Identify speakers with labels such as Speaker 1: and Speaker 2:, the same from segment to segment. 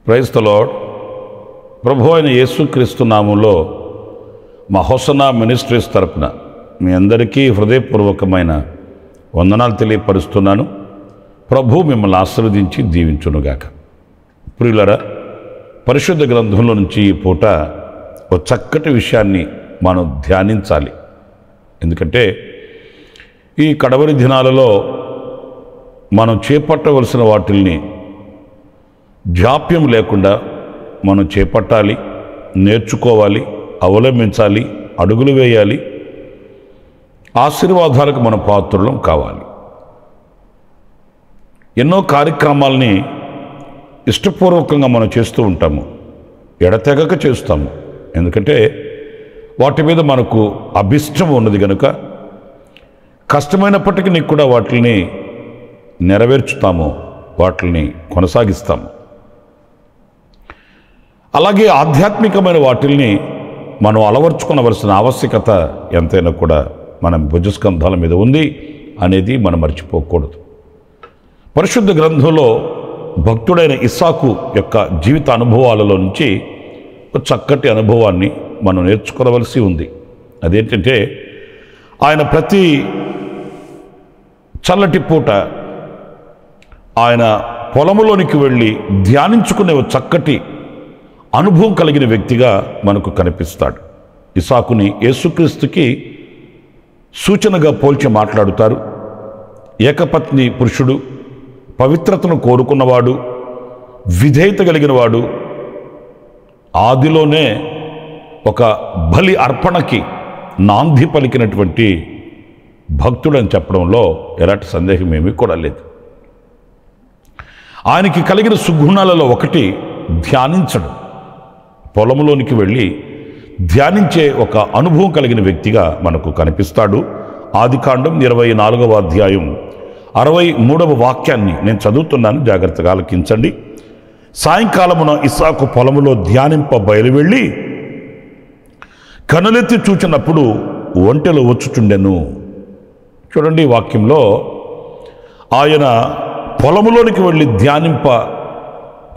Speaker 1: Praise the lord. ప్రభు అయిన యేసుక్రీస్తు నామములో మా హోసన్నా మినిస్ట్రీస్ తరపున మీ అందరికీ హృదయపూర్వకమైన వందనాలు తెలియపరుస్తున్నాను. ప్రభు మిమ్మల్ని ఆశీర్వదించి దీవించునుగాక. ప్రియులారా, పరిశుద్ధ గ్రంథంలో నుంచి ఈ పూట ఒక చక్కటి విషయాన్ని మనం ధ్యానించాలి. ఎందుకంటే ఈ కడవరి దినాలలో మనం చేపట్టవలసిన వాటిల్ని జాప్యం లేకుండా మనం చేపట్టాలి, నేర్చుకోవాలి, అవలంబించాలి, అడుగులు వేయాలి, ఆశీర్వాదాలకు మన పాత్రులం కావాలి. ఎన్నో కార్యక్రమాలని ఇష్టపూర్వకంగా మనం చేస్తూ ఉంటాము, ఎడతెగక చేస్తాము. ఎందుకంటే వాటి మీద మనకు అభిష్టం ఉన్నది కనుక కష్టమైనప్పటికీ కూడా వాటిని నెరవేర్చుతాము, వాటిని కొనసాగిస్తాము. అలాగే ఆధ్యాత్మికమైన వాటిల్ని మనం అలవర్చుకోవలసిన ఆవశ్యకత ఎంతైనా కూడా మన భుజస్కంధాల మీద ఉంది అనేది మనం మర్చిపోకూడదు. పరిశుద్ధ గ్రంథంలో భక్తుడైన ఇస్సాకు యొక్క జీవిత అనుభవాలలో నుంచి ఒక చక్కటి అనుభవాన్ని మనం నేర్చుకోవలసి ఉంది. అదేంటంటే ఆయన ప్రతి చల్లటి పూట ఆయన పొలములోనికి వెళ్ళి ధ్యానించుకునే ఒక చక్కటి అనుభవం కలిగిన వ్యక్తిగా మనకు కనిపిస్తాడు. ఇస్సాకుని యేసుక్రీస్తుకి సూచనగా పోల్చి మాట్లాడుతారు. ఏకపత్ని పురుషుడు, పవిత్రతను కోరుకున్నవాడు, విధేయత కలిగిన వాడు, ఆదిలోనే ఒక బలి అర్పణకి నాంది పలికినటువంటి భక్తుడని చెప్పడంలో ఎలాంటి సందేహం ఏమీ కూడా లేదు. ఆయనకి కలిగిన సుగుణాలలో ఒకటి ధ్యానించడం. పొలంలోనికి వెళ్ళి ధ్యానించే ఒక అనుభవం కలిగిన వ్యక్తిగా మనకు కనిపిస్తాడు. ఆదికాండం 24వ అధ్యాయం 63వ వాక్యాన్ని నేను చదువుతున్నాను, జాగ్రత్తగా ఆలకించండి. సాయంకాలమున ఇస్సాకు పొలములో ధ్యానింప బయలువెళ్ళి కనులెత్తి చూచినప్పుడు ఒంటెలు వచ్చుచుండెను. చూడండి, వాక్యంలో ఆయన పొలములోనికి వెళ్ళి ధ్యానింప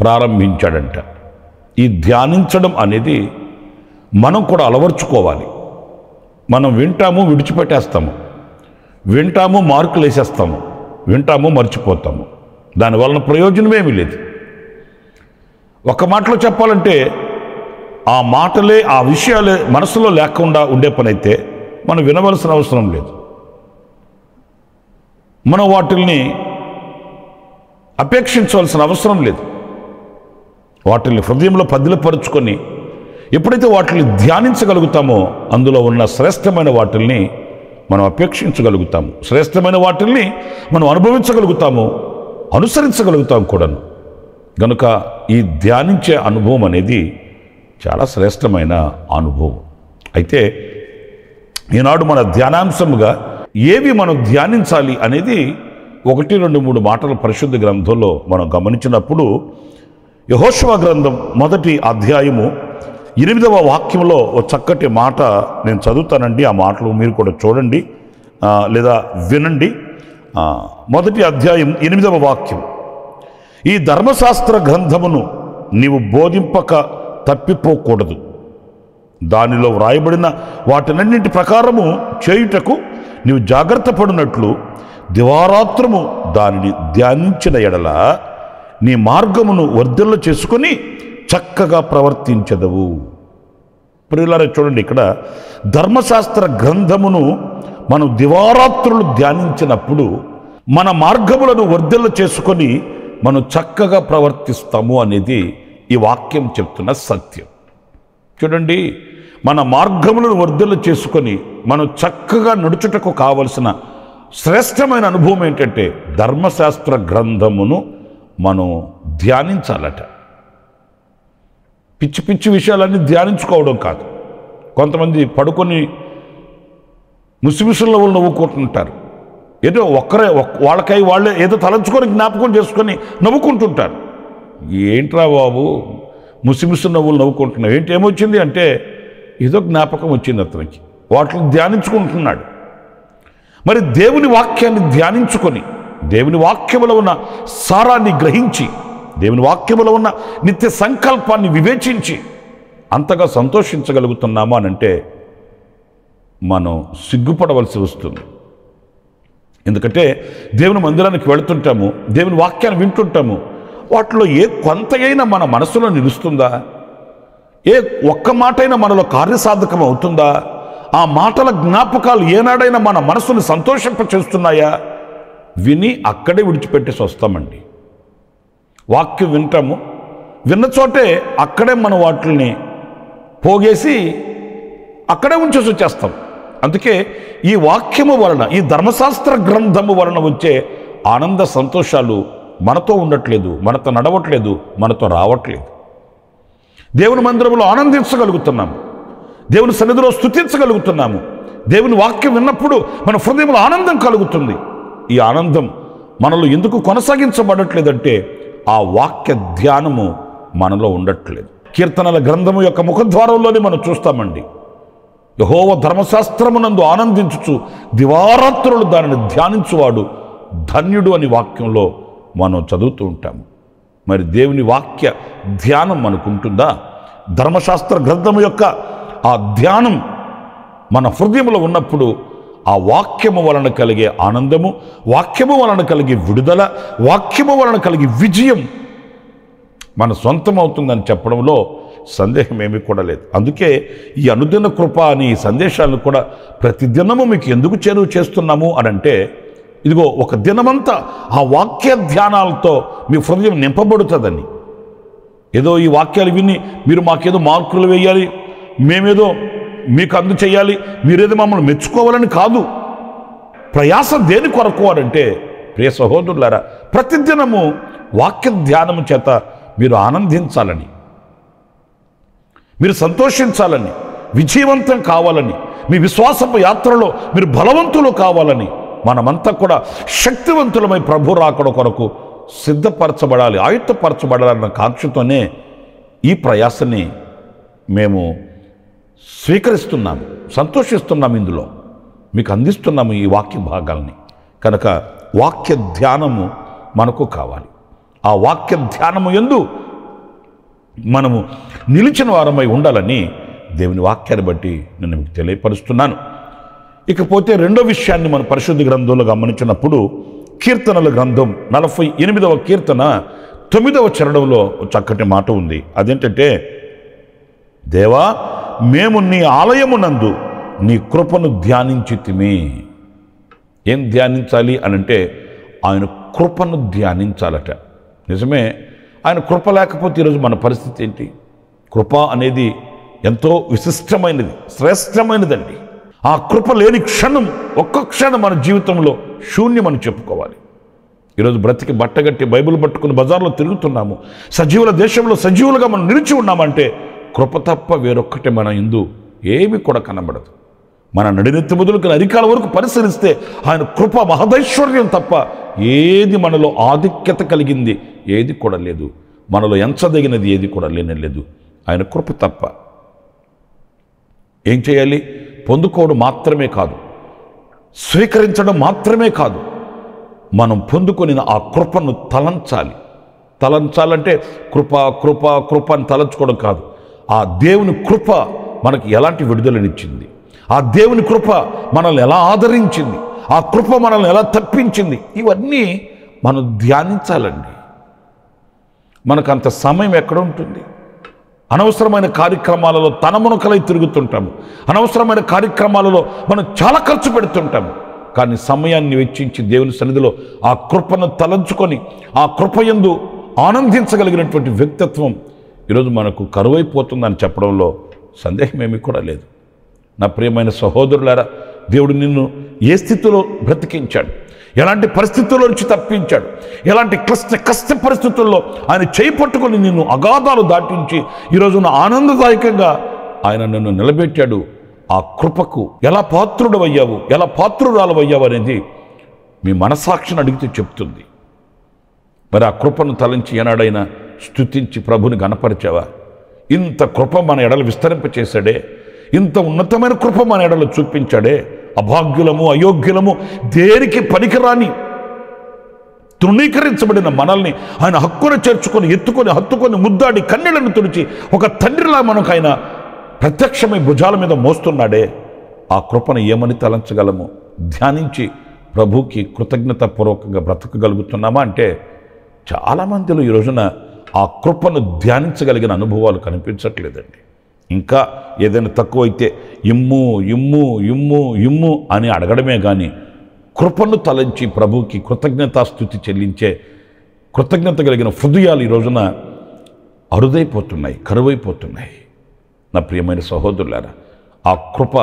Speaker 1: ప్రారంభించాడంట. ఈ ధ్యానించడం అనేది మనం కూడా అలవర్చుకోవాలి. మనం వింటాము, విడిచిపెట్టేస్తాము, వింటాము, మార్కులు వేసేస్తాము, వింటాము, మర్చిపోతాము. దానివలన ప్రయోజనమేమీ లేదు. ఒక మాటలో చెప్పాలంటే ఆ మాటలే, ఆ విషయాలే మనసులో లేకుండా ఉండే పని అయితే మనం వినవలసిన అవసరం లేదు. మనం వాటిల్ని అపేక్షించవలసిన అవసరం లేదు. వాటిని హృదయంలో పదిలపరుచుకొని ఎప్పుడైతే వాటిని ధ్యానించగలుగుతామో అందులో ఉన్న శ్రేష్టమైన వాటిల్ని మనం అపేక్షించగలుగుతాము, శ్రేష్టమైన వాటిల్ని మనం అనుభవించగలుగుతాము, అనుసరించగలుగుతాం కూడాను. కనుక ఈ ధ్యానించే అనుభవం అనేది చాలా శ్రేష్టమైన అనుభవం. అయితే ఈనాడు మన ధ్యానాంశముగా ఏవి మనం ధ్యానించాలి అనేది 1, 2, 3 మాటల పరిశుద్ధ గ్రంథంలో మనం గమనించినప్పుడు యెహోషువ గ్రంథం 1వ అధ్యాయము 8వ వాక్యంలో ఒక చక్కటి మాట నేను చదువుతానండి. ఆ మాటలు మీరు కూడా చూడండి లేదా వినండి. 1వ అధ్యాయం 8వ వాక్యం. ఈ ధర్మశాస్త్ర గ్రంథమును నీవు బోధింపక తప్పిపోకూడదు, దానిలో వ్రాయబడిన వాటినన్నింటి ప్రకారము చేయుటకు నీవు జాగ్రత్త పడినట్లు దివారాత్రము దానిని ధ్యానించిన ఎడల నీ మార్గమును వర్ధిల్ల చేసుకొని చక్కగా ప్రవర్తించదవు. ప్రియులారా, చూడండి, ఇక్కడ ధర్మశాస్త్ర గ్రంథమును మనం దివారాత్రులు ధ్యానించినప్పుడు మన మార్గములను వర్ధిల్ల చేసుకొని మనం చక్కగా ప్రవర్తిస్తాము అనేది ఈ వాక్యం చెప్తున్న సత్యం. చూడండి, మన మార్గములను వర్ధిల్ల చేసుకొని మనం చక్కగా నడుచుటకు కావలసిన శ్రేష్టమైన అనుభవం ఏంటంటే ధర్మశాస్త్ర గ్రంథమును మనం ధ్యానించాలట. పిచ్చి పిచ్చి విషయాలన్నీ ధ్యానించుకోవడం కాదు. కొంతమంది పడుకొని ముసిముసుల్లో వాళ్ళు నవ్వుకుంటుంటారు. ఏదో వాళ్ళకై వాళ్ళే ఏదో తలంచుకొని జ్ఞాపకం చేసుకొని నవ్వుకుంటుంటారు. ఏంట్రా బాబు ముసిముసు నవ్వులు నవ్వుకుంటున్నావు, ఏంటి ఏమొచ్చింది అంటే ఏదో జ్ఞాపకం వచ్చింది అతనికి, వాటిని ధ్యానించుకుంటున్నాడు. మరి దేవుని వాక్యాన్ని ధ్యానించుకొని దేవుని వాక్యములో ఉన్న సారాన్ని గ్రహించి దేవుని వాక్యములో ఉన్న నిత్య సంకల్పాన్ని వివేచించి అంతగా సంతోషించగలుగుతున్నామా అనంటే మనం సిగ్గుపడవలసి వస్తుంది. ఎందుకంటే దేవుని మందిరానికి వెళుతుంటాము, దేవుని వాక్యాన్ని వింటుంటాము, వాటిలో ఏ కొంతైనా మన మనసులో నిలుస్తుందా? ఏ ఒక్క మాటైనా మనలో కార్యసాధకం అవుతుందా? ఆ మాటల జ్ఞాపకాలు ఏనాడైనా మన మనసును సంతోషింపచేస్తున్నాయా? విని అక్కడే విడిచిపెట్టేసి వస్తామండి. వాక్యం వింటాము, విన్న చోటే అక్కడే మనం వాటిని పోగేసి అక్కడే ఉంచేసి వచ్చేస్తాం. అందుకే ఈ వాక్యము వలన, ఈ ధర్మశాస్త్ర గ్రంథము వలన వచ్చే ఆనంద సంతోషాలు మనతో ఉండట్లేదు, మనతో నడవట్లేదు, మనతో రావట్లేదు. దేవుని మందిరంలో ఆనందించగలుగుతున్నాము, దేవుని సన్నిధిలో స్తుతించగలుగుతున్నాము. దేవుని వాక్యం విన్నప్పుడు మన హృదయంలో ఆనందం కలుగుతుంది. ఈ ఆనందం మనలో ఎందుకు కొనసాగించబడట్లేదంటే ఆ వాక్య ధ్యానము మనలో ఉండట్లేదు. కీర్తనల గ్రంథము యొక్క ముఖద్వారంలోనే మనం చూస్తామండి, యెహోవా ధర్మశాస్త్రమునందు ఆనందించుచు దివారాత్రులు దానిని ధ్యానించువాడు ధన్యుడు అని వాక్యంలో మనం చదువుతూ ఉంటాము. మరి దేవుని వాక్య ధ్యానం మనకుంటుందా? ధర్మశాస్త్ర గ్రంథము యొక్క ఆ ధ్యానం మన హృదయంలో ఉన్నప్పుడు ఆ వాక్యము వలన కలిగే ఆనందము, వాక్యము వలన కలిగే విడుదల, వాక్యము వలన కలిగే విజయం మన సొంతం అవుతుందని చెప్పడంలో సందేహం ఏమీ కూడా లేదు. అందుకే ఈ అనుదిన కృప అని ఈ సందేశాలను కూడా ప్రతిదినము మీకు ఎందుకు చేరువ చేస్తున్నాము అని అంటే, ఇదిగో ఒక దినమంతా ఆ వాక్య ధ్యానాలతో మీ హృదయం నింపబడుతుందని. ఏదో ఈ వాక్యాలు విని మీరు మాకేదో మార్కులు వేయాలి, మేమేదో మీకు అందు చేయాలి, మీరేదో మమ్మల్ని మెచ్చుకోవాలని కాదు. ప్రయాస దేని కొరకు అంటే ప్రియ సహోదరులారా, ప్రతిదినము వాక్య ధ్యానము చేత మీరు ఆనందించాలని, మీరు సంతోషించాలని, విజయవంతం కావాలని, మీ విశ్వాసపు యాత్రలో మీరు బలవంతులు కావాలని, మనమంతా కూడా శక్తివంతులమై ప్రభు రాకడ కొరకు సిద్ధపరచబడాలి, ఆయుత్తపరచబడాలన్న కాంక్షతోనే ఈ ప్రయాసని మేము స్వీకరిస్తున్నాము, సంతోషిస్తున్నాము, ఇందులో మీకు అందిస్తున్నాము ఈ వాక్య భాగాల్ని. కనుక వాక్య ధ్యానము మనకు కావాలి. ఆ వాక్య ధ్యానము యందు మనము నిలిచిన వారమై ఉండాలని దేవుని వాక్యాన్ని బట్టి నేను మీకు తెలియపరుస్తున్నాను. ఇకపోతే రెండో విషయాన్ని మన పరిశుద్ధ గ్రంథంలో గమనించినప్పుడు కీర్తనల గ్రంథం 48వ కీర్తన 9వ చరణంలో చక్కటి మాట ఉంది. అదేంటంటే, దేవా మేము నీ ఆలయమునందు నీ కృపను ధ్యానించితిమి. ఏం ధ్యానించాలి అనంటే ఆయన కృపను ధ్యానించాలట. నిజమే, ఆయన కృప లేకపోతే ఈరోజు మన పరిస్థితి ఏంటి? కృప అనేది ఎంతో విశిష్టమైనది, శ్రేష్టమైనదండి. ఆ కృప లేని క్షణం, ఒక్క క్షణం మన జీవితంలో శూన్యమని చెప్పుకోవాలి. ఈరోజు బ్రతికి బట్టగట్టి బైబిల్ పట్టుకుని బజార్లో తిరుగుతున్నాము, సజీవుల దేశంలో సజీవులుగా మనం నిలిచి ఉన్నామంటే కృప తప్ప వేరొక్కటే మన యందు ఏమి కూడా కనబడదు. మన నడినెత్తి మొదలుకి అరికాల వరకు పరిశీలిస్తే ఆయన కృప మహదైశ్వర్యం తప్ప ఏది మనలో ఆధిక్యత కలిగింది ఏది కూడా లేదు. మనలో ఎంచదగినది ఏది కూడా లేనేలేదు, ఆయన కృప తప్ప. ఏం చేయాలి? పొందుకోవడం మాత్రమే కాదు, స్వీకరించడం మాత్రమే కాదు, మనం పొందుకొని ఆ కృపను తలంచాలి. తలంచాలంటే కృప కృప కృప అని తలంచుకోవడం కాదు. ఆ దేవుని కృప మనకి ఎలాంటి విడుదలనిచ్చింది, ఆ దేవుని కృప మనల్ని ఎలా ఆదరించింది, ఆ కృప మనల్ని ఎలా తప్పించింది, ఇవన్నీ మనం ధ్యానించాలండి. మనకు అంత సమయం ఎక్కడ ఉంటుంది? అనవసరమైన కార్యక్రమాలలో తనమునకలై తిరుగుతుంటాము, అనవసరమైన కార్యక్రమాలలో మనం చాలా ఖర్చు పెడుతుంటాము. కానీ సమయాన్ని వెచ్చించి దేవుని సన్నిధిలో ఆ కృపను తలంచుకొని ఆ కృపయందు ఆనందించగలిగినటువంటి వ్యక్తిత్వం ఈరోజు మనకు కరువైపోతుందని చెప్పడంలో సందేహం ఏమీ కూడా లేదు. నా ప్రియమైన సహోదరులారా, దేవుడు నిన్ను ఏ స్థితిలో బ్రతికించాడు, ఎలాంటి పరిస్థితుల్లో నుంచి తప్పించాడు, ఎలాంటి కష్ట పరిస్థితుల్లో ఆయన చేయి పట్టుకొని నిన్ను అగాధాలు దాటించి ఈరోజు ఆనందదాయకంగా ఆయన నిన్ను నిలబెట్టాడు. ఆ కృపకు ఎలా పాత్రుడవయ్యావు, ఎలా పాత్రురాలవయ్యావు అనేది మీ మనసాక్షిని అడిగితే చెప్తుంది. మరి ఆ కృపను తలంచి ఏనాడైనా స్తుతించి ప్రభుని గణపరిచావా? ఇంత కృప మన ఎడలు విస్తరింపచేశాడే, ఇంత ఉన్నతమైన కృప మన ఎడలు చూపించాడే. అభాగ్యులము అయోగ్యులము దేనికి పనికిరాని తృణీకరించబడిన మనల్ని ఆయన హక్కును చేర్చుకొని ఎత్తుకొని హత్తుకొని ముద్దాడి కన్నీళ్లను తుడిచి ఒక తండ్రిలా మనకు ఆయన ప్రత్యక్షమై భుజాల మీద మోస్తున్నాడే. ఆ కృపను ఏమని తలంచగలము? ధ్యానించి ప్రభుకి కృతజ్ఞతాపూర్వకంగా బ్రతకగలుగుతున్నామా అంటే చాలామందిలో ఈ రోజున ఆ కృపను ధ్యానించగలిగిన అనుభవాలు కనిపించట్లేదండి. ఇంకా ఏదైనా తక్కువైతే ఇమ్ము ఇమ్ము ఇమ్ము ఇమ్ము అని అడగడమే కానీ కృపను తలంచి ప్రభుకి కృతజ్ఞతాస్తుతి చెల్లించే కృతజ్ఞత కలిగిన హృదయాలు ఈ రోజున అరుదైపోతున్నాయి, కరువైపోతున్నాయి. నా ప్రియమైన సహోదరులారా, ఆ కృప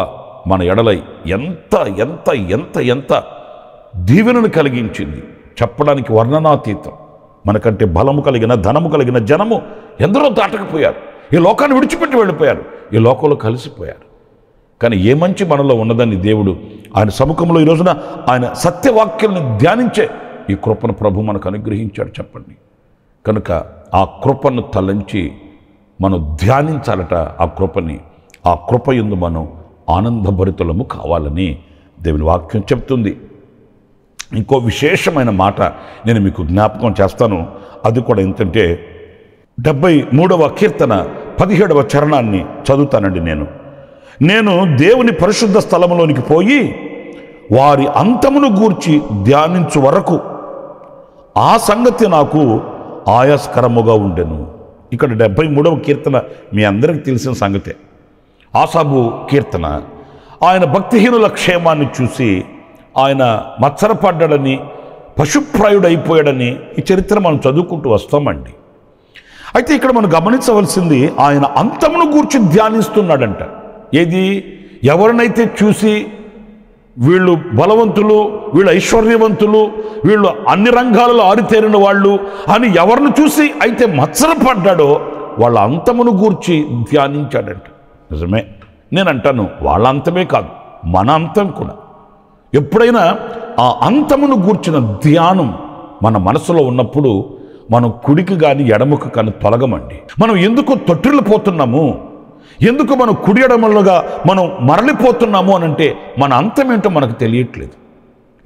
Speaker 1: మన ఎడలై ఎంత ఎంత ఎంత ఎంత దీవెనను కలిగించింది చెప్పడానికి వర్ణనాతీతం. మనకంటే బలము కలిగిన ధనము కలిగిన జనము ఎందరో దాటకపోయారు, ఈ లోకాన్ని విడిచిపెట్టి వెళ్ళిపోయారు, ఈ లోకంలో కలిసిపోయారు. కానీ ఏ మంచి మనలో ఉన్నదని దేవుడు ఆయన సముఖంలో ఈ రోజున ఆయన సత్యవాక్యాలను ధ్యానించే ఈ కృపను ప్రభు మనకు అనుగ్రహించాడు. చెప్పండి. కనుక ఆ కృపను తలంచి మనం ధ్యానించాలట. ఆ కృపని, ఆ కృప యందు మనం ఆనందభరితులము కావాలని దేవుని వాక్యం చెప్తుంది. ఇంకో విశేషమైన మాట నేను మీకు జ్ఞాపకం చేస్తాను. అది కూడా ఏంటంటే 73వ కీర్తన 17వ చరణాన్ని చదువుతానండి. నేను దేవుని పరిశుద్ధ స్థలములోనికి పోయి వారి అంతమును గూర్చి ధ్యానించు వరకు ఆ సంగతి నాకు ఆయాస్కరముగా ఉండెను. ఇక్కడ 73వ కీర్తన మీ అందరికీ తెలిసిన సంగతే. ఆసాబు కీర్తన. ఆయన భక్తిహీనుల క్షేమాన్ని చూసి ఆయన మత్సరపడ్డాడని, పశుప్రాయుడైపోయాడని ఈ చరిత్ర మనం చదువుకుంటూ వస్తామండి. అయితే ఇక్కడ మనం గమనించవలసింది ఆయన అంతమును గూర్చి ధ్యానిస్తున్నాడంట. ఏది? ఎవరినైతే చూసి వీళ్ళు బలవంతులు, వీళ్ళు ఐశ్వర్యవంతులు, వీళ్ళు అన్ని రంగాలలో ఆరితేరిన వాళ్ళు అని ఎవరిని చూసి అయితే మత్సరపడ్డాడో వాళ్ళ అంతమును గూర్చి ధ్యానించాడంట. నిజమే, నేను అంటాను వాళ్ళ అంతమే కాదు, మన అంతం కూడా. ఎప్పుడైనా ఆ అంతమును గూర్చిన ధ్యానం మన మనసులో ఉన్నప్పుడు మనం కుడికి కానీ ఎడముకు కానీ తొలగమండి. మనం ఎందుకు తొట్టిల్లిపోతున్నాము, ఎందుకు మనం కుడి ఎడమలుగా మనం మరలిపోతున్నాము అని అంటే మన అంతం ఏంటో మనకు తెలియట్లేదు.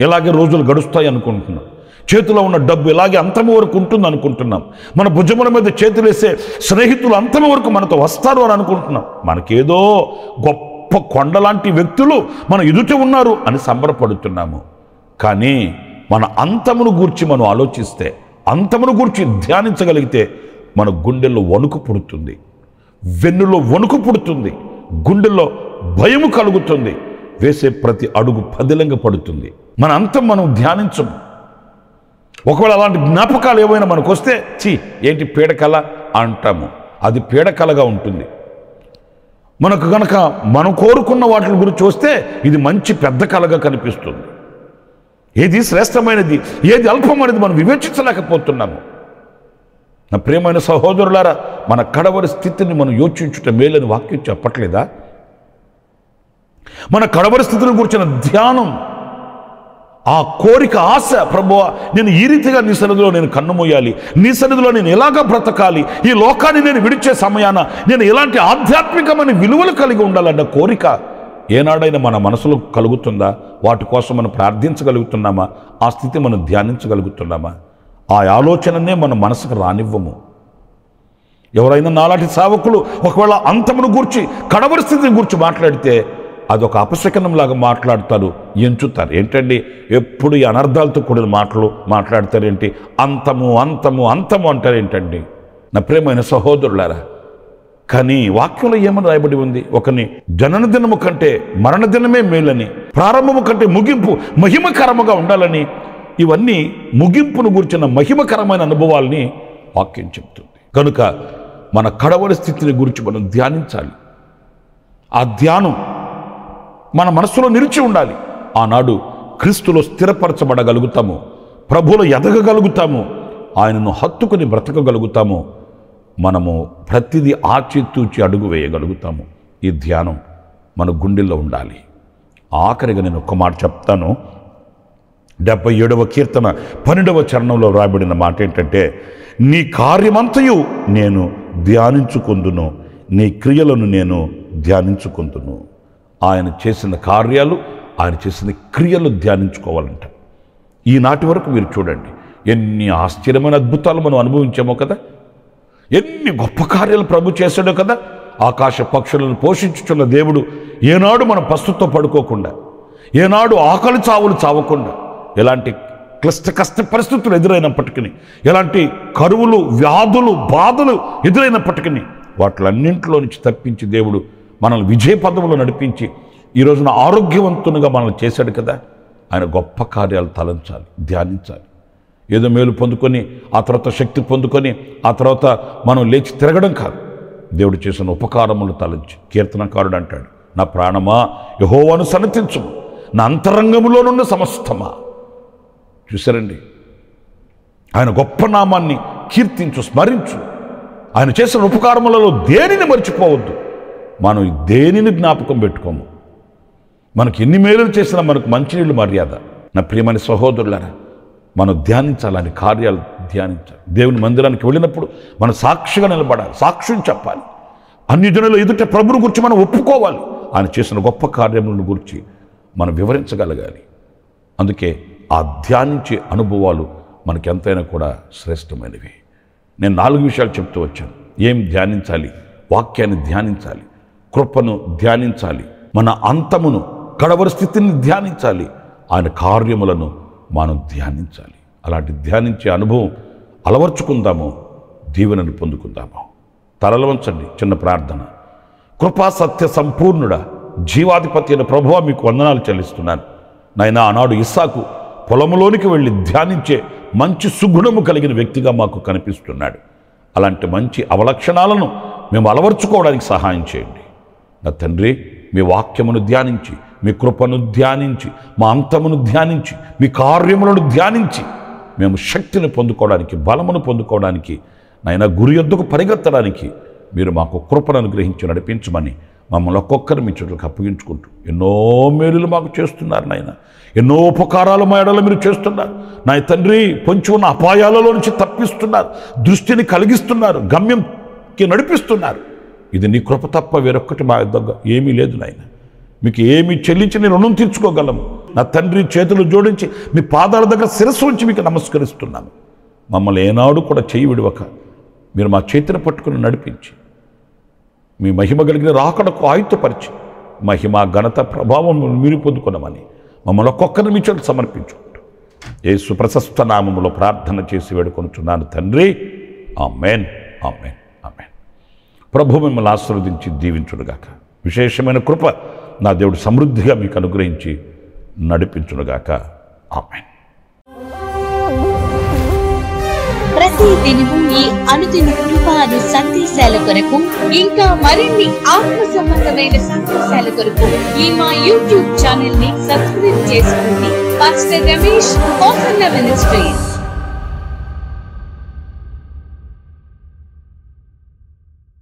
Speaker 1: ఇలాగే రోజులు గడుస్తాయి అనుకుంటున్నాం. చేతిలో ఉన్న డబ్బు ఇలాగే అంతము వరకు ఉంటుంది అనుకుంటున్నాం. మన భుజముల మీద చేతులు వేసే స్నేహితులు అంతము వరకు మనతో వస్తారు అని అనుకుంటున్నాం. మనకేదో గొప్ప కొండలాంటి వ్యక్తులు మన ఎదుట ఉన్నారు అని సంబరపడుతున్నాము. కానీ మన అంతమును గూర్చి మనం ఆలోచిస్తే, అంతమును గూర్చి ధ్యానించగలిగితే మన గుండెల్లో వణుకు పుడుతుంది, వెన్నులో వణుకు పుడుతుంది, గుండెల్లో భయము కలుగుతుంది, వేసే ప్రతి అడుగు పదిలంగా పడుతుంది. మన అంతం మనం ధ్యానించము. ఒకవేళ అలాంటి జ్ఞాపకాలు ఏమైనా మనకు వస్తే ఏంటి పీడకల అంటాము. అది పీడకలగా ఉంటుంది. మనకు గనక మనం కోరుకున్న వాటి గురించి వస్తే ఇది మంచి పెద్ద కళగా కనిపిస్తుంది. ఏది శ్రేష్టమైనది, ఏది అల్పమైనది మనం వివేచించలేకపోతున్నాము. నా ప్రియమైన సహోదరులారా, మన కడవరి స్థితిని మనం యోచించుట మేలని వాక్యం చెప్పట్లేదా? మన కడవరి స్థితిని గురించిన ధ్యానం, ఆ కోరిక, ఆశ, ప్రభువా నేను ఈ రీతిగా నీ సన్నిధిలో నేను కన్నుమూయాలి, నీ సన్నిధిలో నేను ఎలాగా బ్రతకాలి, ఈ లోకాన్ని నేను విడిచే సమయాన నేను ఎలాంటి ఆధ్యాత్మికమైన విలువలు కలిగి ఉండాలన్న కోరిక ఏనాడైనా మన మనసులో కలుగుతుందా? వాటి కోసం మనం ప్రార్థించగలుగుతున్నామా? ఆ స్థితి మనం ధ్యానించగలుగుతున్నామా? ఆ ఆలోచననే మన మనసుకు రానివ్వము. ఎవరైనా నాలాంటి సేవకులు ఒకవేళ అంతమును గూర్చి, కడవరి స్థితిని గూర్చి మాట్లాడితే అదొక అపశకనంలాగా మాట్లాడతారు, ఎంచుతారు. ఏంటండి ఎప్పుడు ఈ అనర్థాలతో కూడిన మాటలు మాట్లాడతారేంటి? అంతము అంతము అంతము అంటారేంటండి? నా ప్రియమైన సహోదరులారా, కానీ వాక్యంలో ఏమని రాయబడి ఉంది? ఒకని జనన దినము కంటే మరణ దినమే మేలని, ప్రారంభము కంటే ముగింపు మహిమకరముగా ఉండాలని, ఇవన్నీ ముగింపును గురించిన మహిమకరమైన అనుభవాల్ని వాక్యం చెప్తుంది. కనుక మన కడవరి స్థితిని గురించి మనం ధ్యానించాలి. ఆ ధ్యానం మన మనసులో నిలిచి ఉండాలి. ఆనాడు క్రీస్తులో స్థిరపరచబడగలుగుతాము, ప్రభువులో ఎదగగలుగుతాము, ఆయనను హత్తుకుని బ్రతకగలుగుతాము. మనము ప్రతిదీ ఆచితూచి అడుగు వేయగలుగుతాము. ఈ ధ్యానం మన గుండెల్లో ఉండాలి. ఆఖరిగా నేను ఒక మాట చెప్తాను. 77వ కీర్తన 12వ చరణంలో రాయబడిన మాట ఏంటంటే, నీ కార్యమంతయు నేను ధ్యానించుకుందును, నీ క్రియలను నేను ధ్యానించుకుందును. ఆయన చేసిన కార్యాలు, ఆయన చేసిన క్రియలు ధ్యానించుకోవాలంట. ఈనాటి వరకు మీరు చూడండి, ఎన్ని ఆశ్చర్యమైన అద్భుతాలు మనం అనుభవించామో కదా, ఎన్ని గొప్ప కార్యాలు ప్రభు చేశాడో కదా. ఆకాశ పక్షులను పోషించుచున్న దేవుడు ఏనాడు మనం పస్తుతో పడుకోకుండా, ఏనాడు ఆకలి చావులు చావకుండా, ఎలాంటి కష్ట పరిస్థితులు ఎదురైనప్పటికీ, ఎలాంటి కరువులు, వ్యాధులు, బాధలు ఎదురైనప్పటికీ వాటిలన్నింటిలో నుంచి తప్పించి దేవుడు మనల్ని విజయ పదవులు నడిపించి ఈ రోజున ఆరోగ్యవంతునిగా మనల్ని చేశాడు కదా. ఆయన గొప్ప కార్యాలు తలంచాలి, ధ్యానించాలి. ఏదో మేలు పొందుకొని ఆ తర్వాత శక్తి పొందుకొని ఆ తర్వాత మనం లేచి తిరగడం కాదు. దేవుడు చేసిన ఉపకారములు తలంచి కీర్తనకారుడు అంటాడు, నా ప్రాణమా యెహోవాను సన్నతించుము, నా అంతరంగములోనున్న సమస్తమా. చూసారండి, ఆయన గొప్ప నామాన్ని కీర్తించు, స్మరించు. ఆయన చేసిన ఉపకారములలో దేనిని మర్చిపోవద్దు. మనం దేనిని జ్ఞాపకం పెట్టుకోము. మనకి ఎన్ని మేలులు చేసినా మనకు మంచినీళ్ళు మర్యాద. నా ప్రియమైన సహోదరులారా, మనం ధ్యానించాలి, ఆయన కార్యాలు ధ్యానించాలి. దేవుని మందిరానికి వెళ్ళినప్పుడు మనం సాక్షిగా నిలబడాలి, సాక్ష్యం చెప్పాలి. అన్ని జనుల ఎదుట ప్రభువుని గురించి మనం ఒప్పుకోవాలి. ఆయన చేసిన గొప్ప కార్యములను గురించి మనం వివరించగలగాలి. అందుకే ఆ ధ్యానించే అనుభవాలు మనకి ఎంతైనా కూడా శ్రేష్టమైనవి. నేను 4 విషయాలు చెప్తూ వచ్చాను. ఏం ధ్యానించాలి? వాక్యాన్ని ధ్యానించాలి, కృపను ధ్యానించాలి, మన అంతమును, కడవరి స్థితిని ధ్యానించాలి, ఆయన కార్యములను మనం ధ్యానించాలి. అలాంటి ధ్యానించే అనుభవం అలవర్చుకుందాము, దీవెనను పొందుకుందాము. తలలు వంచండి, చిన్న ప్రార్థన. కృపా సత్య సంపూర్ణుడా, జీవాధిపతి అయిన ప్రభువా, మీకు వందనాలు చెల్లిస్తున్నాను. నాయనా, ఆనాడు ఇస్సాకు పొలంలోనికి వెళ్ళి ధ్యానించే మంచి సుగుణము కలిగిన వ్యక్తిగా మాకు కనిపిస్తున్నాడు. అలాంటి మంచి అవలక్షణాలను మేము అలవర్చుకోవడానికి సహాయం చేయండి. నా తండ్రి, మీ వాక్యమును ధ్యానించి, మీ కృపను ధ్యానించి, మా అంతమును ధ్యానించి, మీ కార్యములను ధ్యానించి మేము శక్తిని పొందుకోవడానికి, బలమును పొందుకోవడానికి, నాయన గురి యొద్దకు పరిగెత్తడానికి మీరు మాకు కృపను అనుగ్రహించి నడిపించమని మమ్మల్ని ఒక్కొక్కరు మీ చుట్టూలకు అప్పగించుకుంటూ ఎన్నో మేలులు మాకు చేస్తున్నారు నాయన. ఎన్నో ఉపకారాలు మా ఎడల మీరు చేస్తున్నారు. నా తండ్రి, పొంచి ఉన్న అపాయాలలో నుంచి తప్పిస్తున్నారు, దృష్టిని కలిగిస్తున్నారు, గమ్యంకి నడిపిస్తున్నారు. ఇది నీ కృప తప్ప వేరొక్కటి మా దగ్గర ఏమీ లేదు నాయన. మీకు ఏమి చెల్లించి నేను రుణం తీర్చుకోగలము. నా తండ్రి, చేతులు జోడించి మీ పాదాల దగ్గర శిరస్సు ఉంచి మీకు నమస్కరిస్తున్నాను. మమ్మల్ని ఏనాడు కూడా చేయి విడవక మీరు మా చేతిని పట్టుకుని నడిపించి మీ మహిమ కలిగిన రాకడకు ఆయుధపరిచి మహిమ, ఘనత, ప్రభావం మీరు పొందుకున్నామని మమ్మల్ని ఒక్కొక్కరిని మీ చేతులు సమర్పించుకుంటూ యేసు ప్రశస్త నామములో ప్రార్థన చేసి వేడుకొనుచున్నాను తండ్రి. ఆమేన్, ఆమేన్, ఆమేన్. ప్రభు మిమ్మల్ని ఆశీర్వదించి దీవించునుగాక. విశేషమైన కృప నా దేవుడు సమృద్ధిగా మీకు అనుగ్రహించి నడిపించునుగాక. ఆమేన్.
Speaker 2: ప్రతి దినము ఈ అనుదిన కృపాను సందేశాల కొరకు, ఇంకా మరిన్ని ఆత్మ సంబంధమైన సందేశాల కొరకు ఈ మా యూట్యూబ్ ఛానల్ ని సబ్స్క్రైబ్ చేసుకోండి. Pastor Ramesh, ministries.